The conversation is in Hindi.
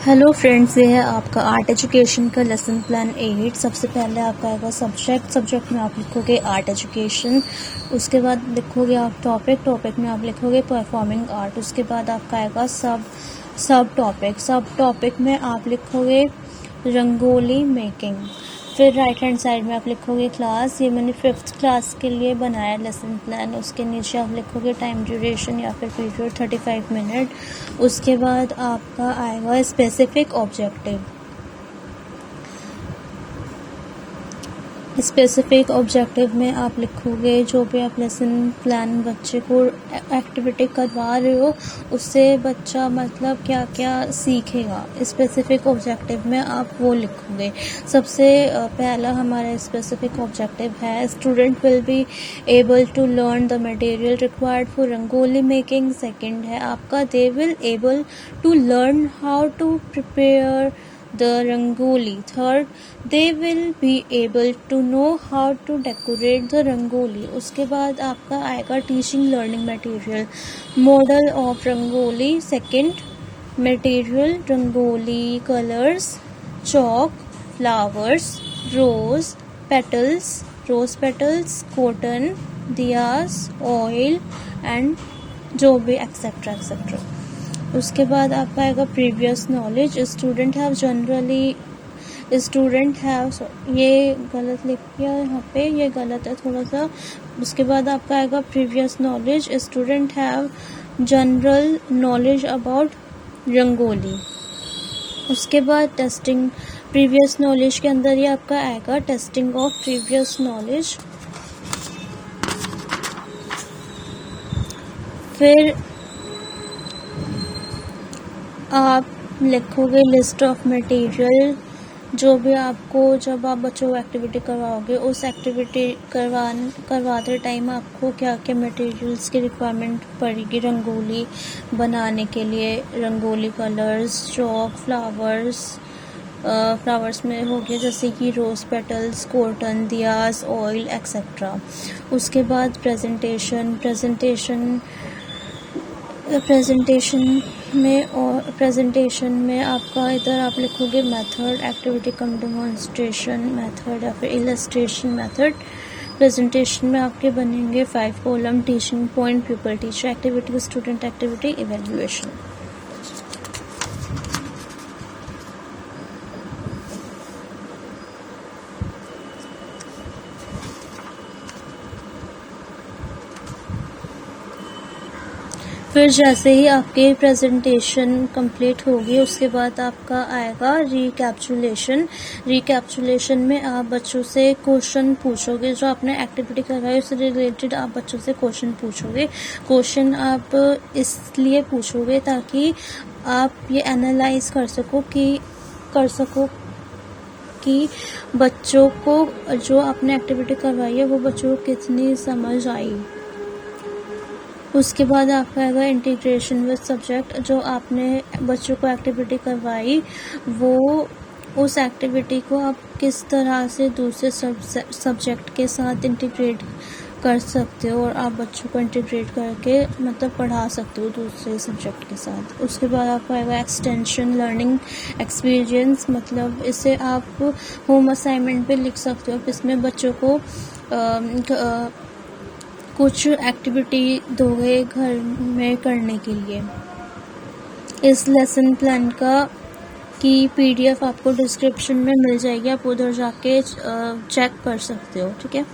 हेलो फ्रेंड्स, ये है आपका आर्ट एजुकेशन का लेसन प्लान 8। सबसे पहले आपका आएगा सब्जेक्ट में आप लिखोगे आर्ट एजुकेशन। उसके बाद लिखोगे आप टॉपिक में आप लिखोगे परफॉर्मिंग आर्ट। उसके बाद आपका आएगा सब टॉपिक में आप लिखोगे रंगोली मेकिंग। फिर राइट हैंड साइड में आप लिखोगे क्लास। ये मैंने 5th क्लास के लिए बनाया लेसन प्लान। उसके नीचे आप लिखोगे टाइम ड्यूरेशन या फिर पीरियड 35 मिनट। उसके बाद आपका आएगा स्पेसिफिक ऑब्जेक्टिव में आप लिखोगे जो भी आप लेसन प्लान बच्चे को एक्टिविटी करवा रहे हो उससे बच्चा मतलब क्या क्या सीखेगा। स्पेसिफिक ऑब्जेक्टिव में आप वो लिखोगे। सबसे पहला हमारा स्पेसिफिक ऑब्जेक्टिव है student will be able to learn the material required for rangoli making. Second है आपका they will able to learn how to prepare the rangoli. Third, they will be able to know how to decorate the rangoli. उसके बाद आपका आएगा teaching learning material model of rangoli. Second material rangoli colours chalk flowers rose petals cotton diyas oil and जो भी एक्सेट्रा। उसके बाद आपका आएगा प्रीवियस नॉलेज। स्टूडेंट हैव ये गलत लिख दिया यहाँ पे, ये गलत है थोड़ा सा। उसके बाद आपका आएगा previous knowledge. Student have general knowledge about rangoli. उसके बाद टेस्टिंग प्रीवियस नॉलेज के अंदर ये आपका आएगा टेस्टिंग ऑफ प्रीवियस नॉलेज। फिर आप लिखोगे लिस्ट ऑफ मटेरियल जो भी आपको जब आप बच्चों को एक्टिविटी करवाओगे उस एक्टिविटी करवाते टाइम आपको क्या क्या मटेरियल्स की रिक्वायरमेंट पड़ेगी रंगोली बनाने के लिए। रंगोली कलर्स चॉक फ्लावर्स में हो गया जैसे कि rose petals cotton diyas oil etcetera. उसके बाद प्रेजेंटेशन में आपका इधर आप लिखोगे method activity cum demonstration method या फिर इलस्ट्रेशन मेथड। प्रेजेंटेशन में आपके बनेंगे 5 column teaching point pupil teacher activity student activity evaluation. फिर जैसे ही आपके प्रेजेंटेशन कंप्लीट होगी उसके बाद आपका आएगा रिकैप्चुलेशन में आप बच्चों से क्वेश्चन पूछोगे। जो आपने एक्टिविटी करवाई उससे रिलेटेड आप बच्चों से क्वेश्चन पूछोगे। क्वेश्चन आप इसलिए पूछोगे ताकि आप ये एनालाइज कर सको कि बच्चों को जो आपने एक्टिविटी करवाई है वो बच्चों को कितनी समझ आई। उसके बाद आपका आएगा इंटीग्रेशन विद सब्जेक्ट। जो आपने बच्चों को एक्टिविटी करवाई वो उस एक्टिविटी को आप किस तरह से दूसरे सब्जेक्ट के साथ इंटीग्रेट कर सकते हो और आप बच्चों को इंटीग्रेट करके मतलब पढ़ा सकते हो दूसरे सब्जेक्ट के साथ। उसके बाद आपका आएगा एक्सटेंशन लर्निंग एक्सपीरियंस। मतलब इसे आप होम असाइनमेंट पे लिख सकते हो। इसमें बच्चों को कुछ एक्टिविटी दोगे घर में करने के लिए। इस लेसन प्लान की PDF आपको डिस्क्रिप्शन में मिल जाएगी, आप उधर जाके चेक कर सकते हो। ठीक है।